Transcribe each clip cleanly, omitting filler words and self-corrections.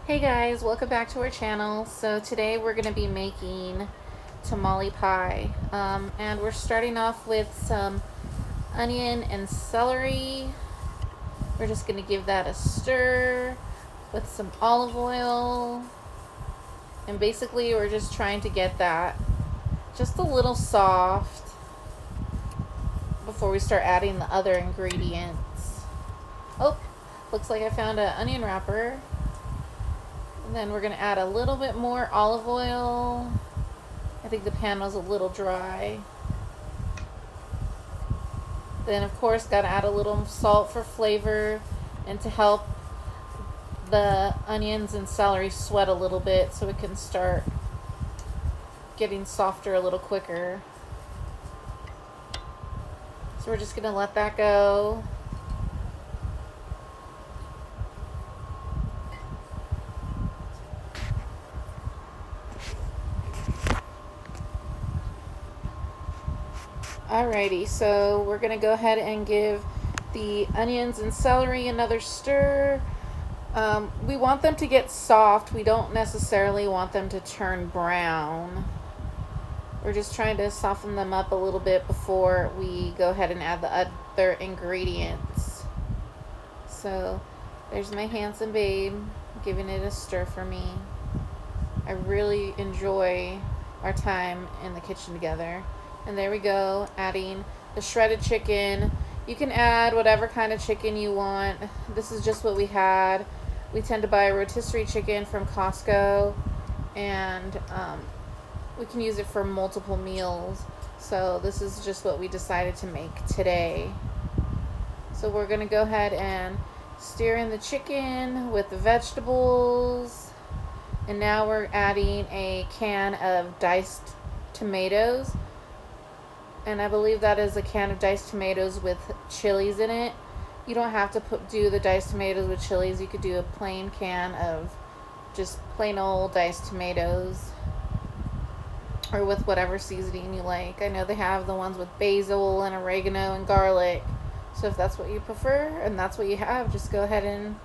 Hey guys, welcome back to our channel. So today we're going to be making tamale pie. And we're starting off with some onion and celery. We're just going to give that a stir with some olive oil. And basically we're just trying to get that just a little soft before we start adding the other ingredients. Oh, looks like I found an onion wrapper. And then we're going to add a little bit more olive oil. I think the pan was a little dry. Then of course got to add a little salt for flavor and to help the onions and celery sweat a little bit so it can start getting softer a little quicker. So we're just going to let that go. Alrighty, so we're going to go ahead and give the onions and celery another stir. We want them to get soft. We don't necessarily want them to turn brown. We're just trying to soften them up a little bit before we go ahead and add the other ingredients. So there's my handsome babe giving it a stir for me. I really enjoy our time in the kitchen together. And there we go, adding the shredded chicken. You can add whatever kind of chicken you want. This is just what we had. We tend to buy a rotisserie chicken from Costco, and we can use it for multiple meals. So this is just what we decided to make today. So we're going to go ahead and stir in the chicken with the vegetables. And now we're adding a can of diced tomatoes. And I believe that is a can of diced tomatoes with chilies in it. You don't have to do the diced tomatoes with chilies. You could do a plain can of just plain old diced tomatoes, or with whatever seasoning you like. I know they have the ones with basil and oregano and garlic. So if that's what you prefer and that's what you have, just go ahead and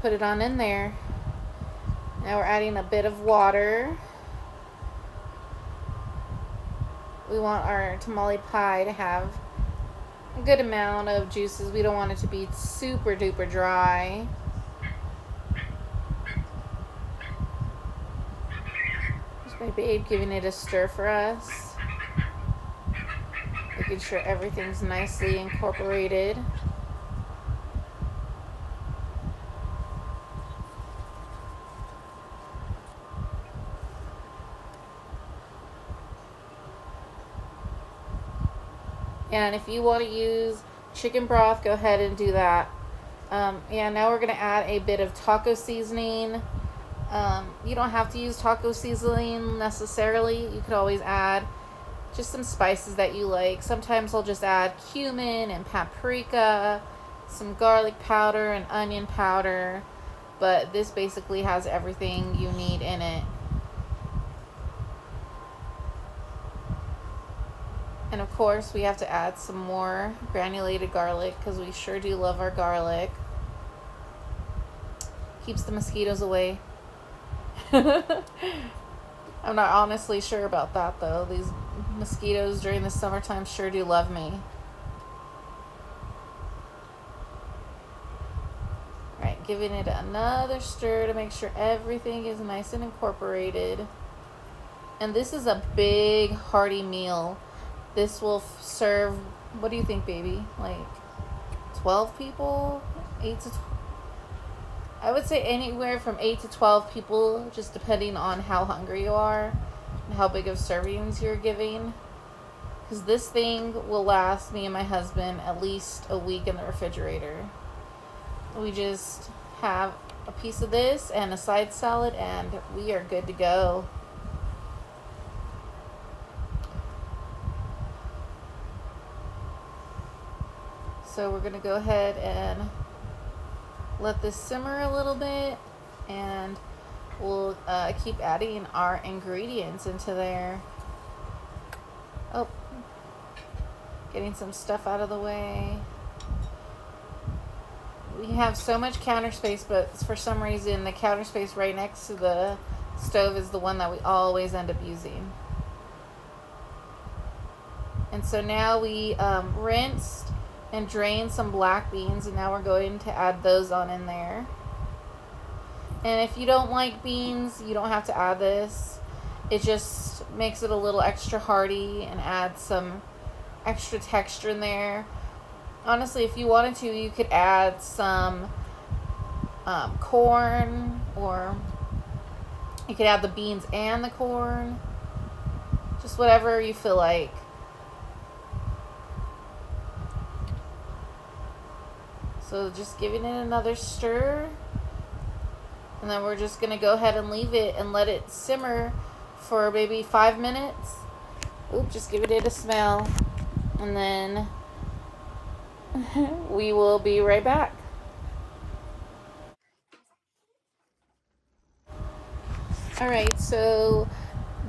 put it on in there. Now we're adding a bit of water. We want our tamale pie to have a good amount of juices. We don't want it to be super duper dry. There's my babe giving it a stir for us. Making sure everything's nicely incorporated. And if you want to use chicken broth, go ahead and do that. Now we're going to add a bit of taco seasoning. You don't have to use taco seasoning necessarily. You could always add just some spices that you like. Sometimes I'll just add cumin and paprika, some garlic powder and onion powder. But this basically has everything you need in it. And of course, we have to add some more granulated garlic because we sure do love our garlic. Keeps the mosquitoes away. I'm not honestly sure about that though. These mosquitoes during the summertime sure do love me. Alright, giving it another stir to make sure everything is nice and incorporated. And this is a big hearty meal. This will serve, what do you think, baby? Like 12 people? 8 to 12? I would say anywhere from 8 to 12 people, just depending on how hungry you are and how big of servings you're giving. Because this thing will last me and my husband at least a week in the refrigerator. We just have a piece of this and a side salad and we are good to go. So we're going to go ahead and let this simmer a little bit, and we'll keep adding our ingredients into there. Oh, getting some stuff out of the way. We have so much counter space, but for some reason the counter space right next to the stove is the one that we always end up using. And so now we rinsed and drained some black beans, and now we're going to add those on in there. And if you don't like beans, you don't have to add this. It just makes it a little extra hearty and adds some extra texture in there. Honestly, if you wanted to, you could add some corn, or you could add the beans and the corn. Just whatever you feel like. So just giving it another stir. And then we're just going to go ahead and leave it and let it simmer for maybe 5 minutes. Oop, just giving it a smell. And then we will be right back. Alright, so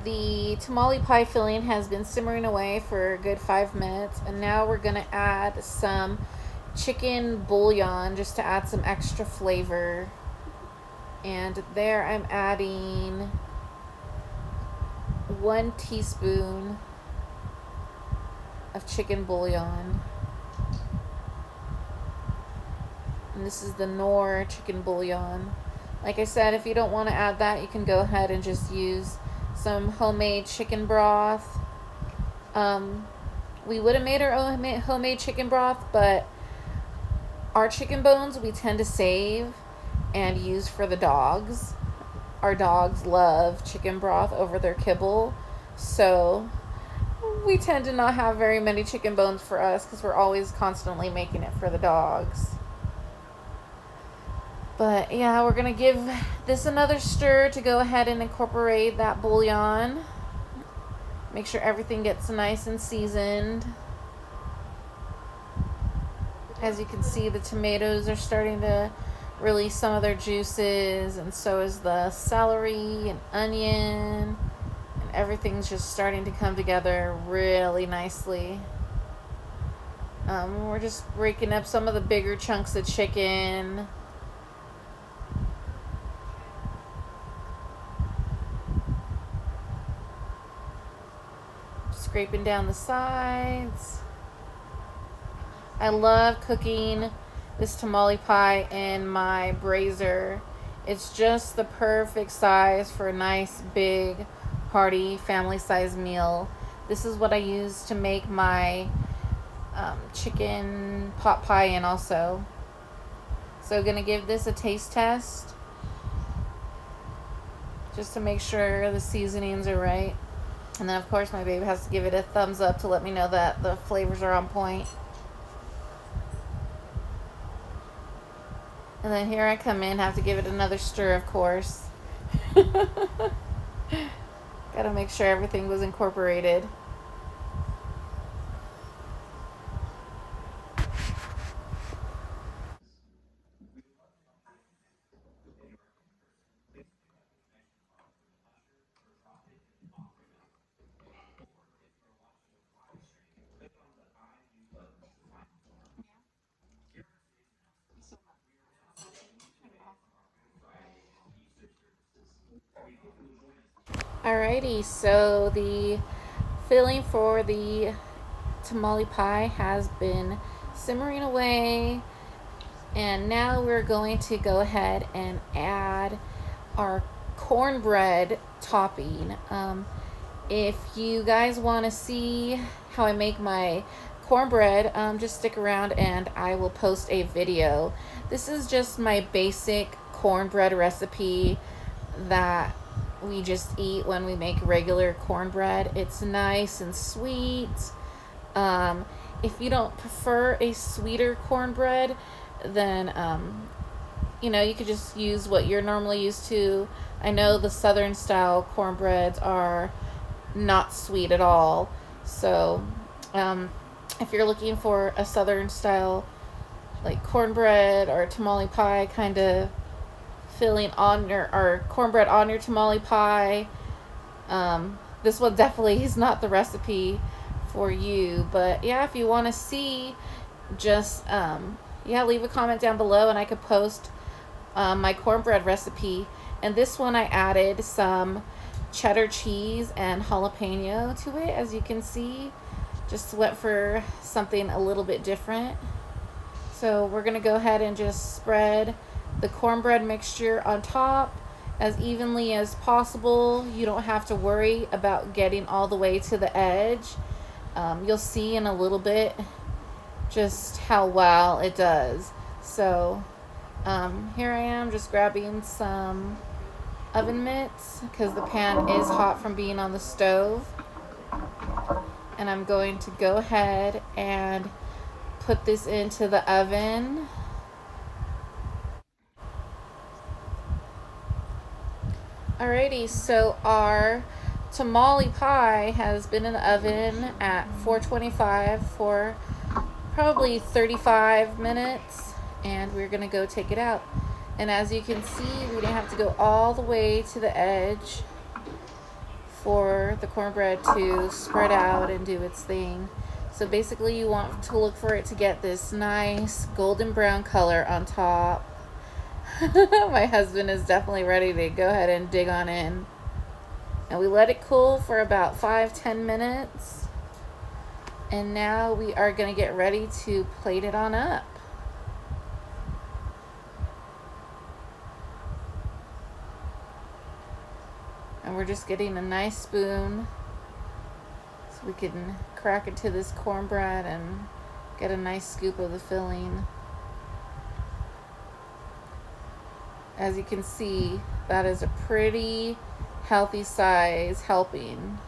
the tamale pie filling has been simmering away for a good 5 minutes. And now we're going to add some chicken bouillon just to add some extra flavor. And there I'm adding 1 teaspoon of chicken bouillon. And this is the Knorr chicken bouillon. Like I said, if you don't want to add that, you can go ahead and just use some homemade chicken broth. We would have made our own homemade chicken broth, but our chicken bones we tend to save and use for the dogs. Our dogs love chicken broth over their kibble, so we tend to not have very many chicken bones for us because we're always constantly making it for the dogs. But yeah, we're going to give this another stir to go ahead and incorporate that bouillon. Make sure everything gets nice and seasoned. As you can see, the tomatoes are starting to release some of their juices, and so is the celery and onion, and everything's just starting to come together really nicely. We're just breaking up some of the bigger chunks of chicken. Scraping down the sides. I love cooking this tamale pie in my brazier. It's just the perfect size for a nice, big, hearty, family-sized meal. This is what I use to make my chicken pot pie in also. So I'm going to give this a taste test just to make sure the seasonings are right. And then, of course, my baby has to give it a thumbs up to let me know that the flavors are on point. And then here I come in, have to give it another stir, of course. Gotta make sure everything was incorporated. Alrighty, so the filling for the tamale pie has been simmering away, and now we're going to go ahead and add our cornbread topping. If you guys want to see how I make my cornbread, just stick around and I will post a video. This is just my basic cornbread recipe that we just eat when we make regular cornbread. It's nice and sweet. If you don't prefer a sweeter cornbread, then you could just use what you're normally used to. I know the southern style cornbreads are not sweet at all, so if you're looking for a southern style like cornbread or tamale pie kind of filling on your, or cornbread on your tamale pie, this one definitely is not the recipe for you. But yeah, if you want to see just Yeah, leave a comment down below and I could post my cornbread recipe. And this one I added some cheddar cheese and jalapeno to it, as you can see. Just went for something a little bit different. So we're gonna go ahead and just spread the cornbread mixture on top as evenly as possible. You don't have to worry about getting all the way to the edge. You'll see in a little bit just how well it does. So here I am just grabbing some oven mitts because the pan is hot from being on the stove. And I'm going to go ahead and put this into the oven. Alrighty, so our tamale pie has been in the oven at 425 for probably 35 minutes, and we're gonna go take it out. And as you can see, we didn't have to go all the way to the edge for the cornbread to spread out and do its thing. So basically you want to look for it to get this nice golden brown color on top. My husband is definitely ready to go ahead and dig on in. And we let it cool for about 5-10 minutes. And now we are going to get ready to plate it on up. And we're just getting a nice spoon so we can crack into this cornbread and get a nice scoop of the filling. As you can see, that is a pretty healthy size helping.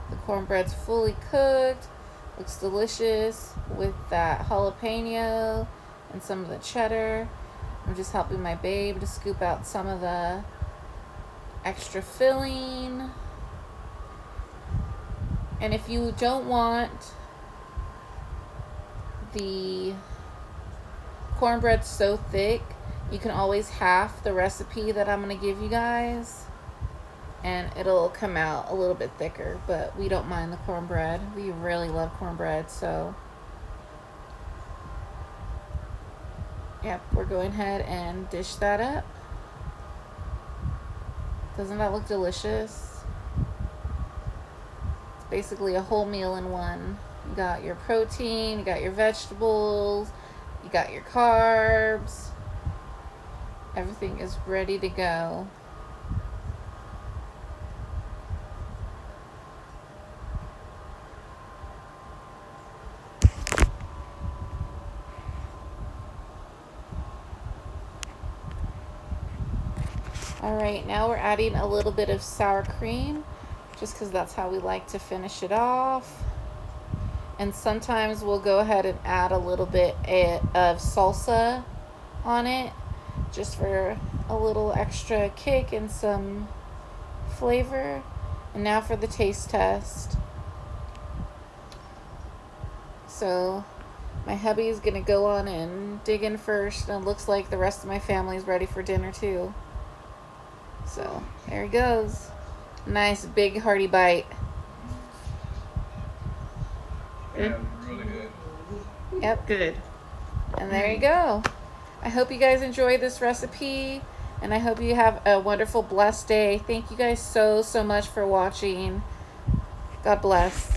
The cornbread's fully cooked, looks delicious with that jalapeno and some of the cheddar. I'm just helping my babe to scoop out some of the extra filling. And if you don't want the cornbread so thick, you can always half the recipe that I'm going to give you guys and it'll come out a little bit thicker, but we don't mind the cornbread. We really love cornbread, so yep, we're going ahead and dish that up. Doesn't that look delicious? It's basically a whole meal in one. You got your protein, you got your vegetables, you got your carbs. Everything is ready to go. Alright, now we're adding a little bit of sour cream, just because that's how we like to finish it off. And sometimes we'll go ahead and add a little bit of salsa on it, just for a little extra kick and some flavor. And now for the taste test. So my hubby is going to go on and dig in first, and it looks like the rest of my family is ready for dinner too. So there he goes. Nice big hearty bite. Yeah, really good. Yep. Good. And there you go. I hope you guys enjoy this recipe, and I hope you have a wonderful, blessed day. Thank you guys so much for watching. God bless.